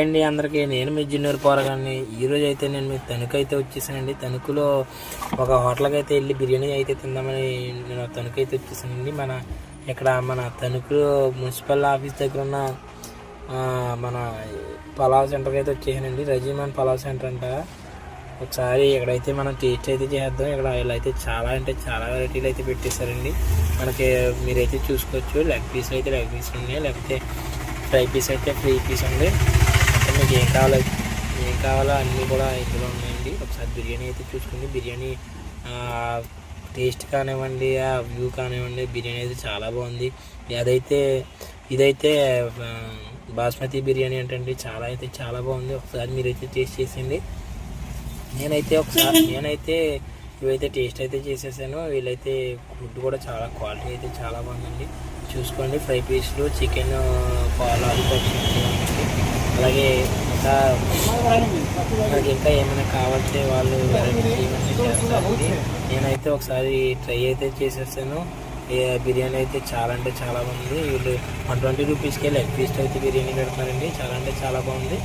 Hi అండి అందరికీ. నేను మీ జూనియర్ పోరగాన్ని. ఈరోజు అయితే నేను మీ తణుకు అయితే వచ్చేసానండి. తణుకులో ఒక హోటల్కి అయితే వెళ్ళి బిర్యానీ అయితే తిందామని నేను తణుకు అయితే వచ్చేసానండి. మన తణుకు మున్సిపల్ ఆఫీస్ దగ్గర ఉన్న మన పలావ్ సెంటర్కి అయితే వచ్చేసానండి. రజీమాన్ పలావ్ సెంటర్ అంట. ఒకసారి ఇక్కడైతే మనం టేస్ట్ అయితే చేద్దాం. ఇక్కడ వీళ్ళైతే చాలా వెరైటీలు అయితే పెట్టేశారండి. మనకి మీరైతే చూసుకోవచ్చు. లెగ్ పీస్ ఉన్నాయి, లేకపోతే ఫ్రై పీస్ అయితే ఫ్రీ పీస్ ఉంది. అంటే మీకు ఏం కావాలో అన్నీ కూడా ఇందులో ఉన్నాయండి. ఒకసారి బిర్యానీ అయితే చూసుకోండి. బిర్యానీ టేస్ట్ కానివ్వండి, ఆ వ్యూ కానివ్వండి, బిర్యానీ అయితే చాలా బాగుంది. ఇదైతే బాస్మతి బిర్యానీ అంటే చాలా బాగుంది. ఒకసారి మీరైతే టేస్ట్ చేసేయండి. నేనైతే ఇవైతే టేస్ట్ అయితే చేసేసాను. వీళ్ళైతే ఫుడ్ కూడా చాలా క్వాలిటీ అయితే చాలా బాగుందండి. చూసుకోండి. ఫ్రై పీస్లు, చికెన్, పాలు అది ఉందండి. అలాగే మనకి ఇంకా ఏమైనా కావాల్సి వాళ్ళు వెరైటీ ఇవన్నీ చేస్తారండి. నేనైతే ఒకసారి ట్రై అయితే చేసేసాను. బిర్యానీ అయితే చాలా బాగుంది. వీళ్ళు 120 రూపీస్కే లెగ్ పీస్ అయితే బిర్యానీ పెడతారండి. చాలా బాగుంది.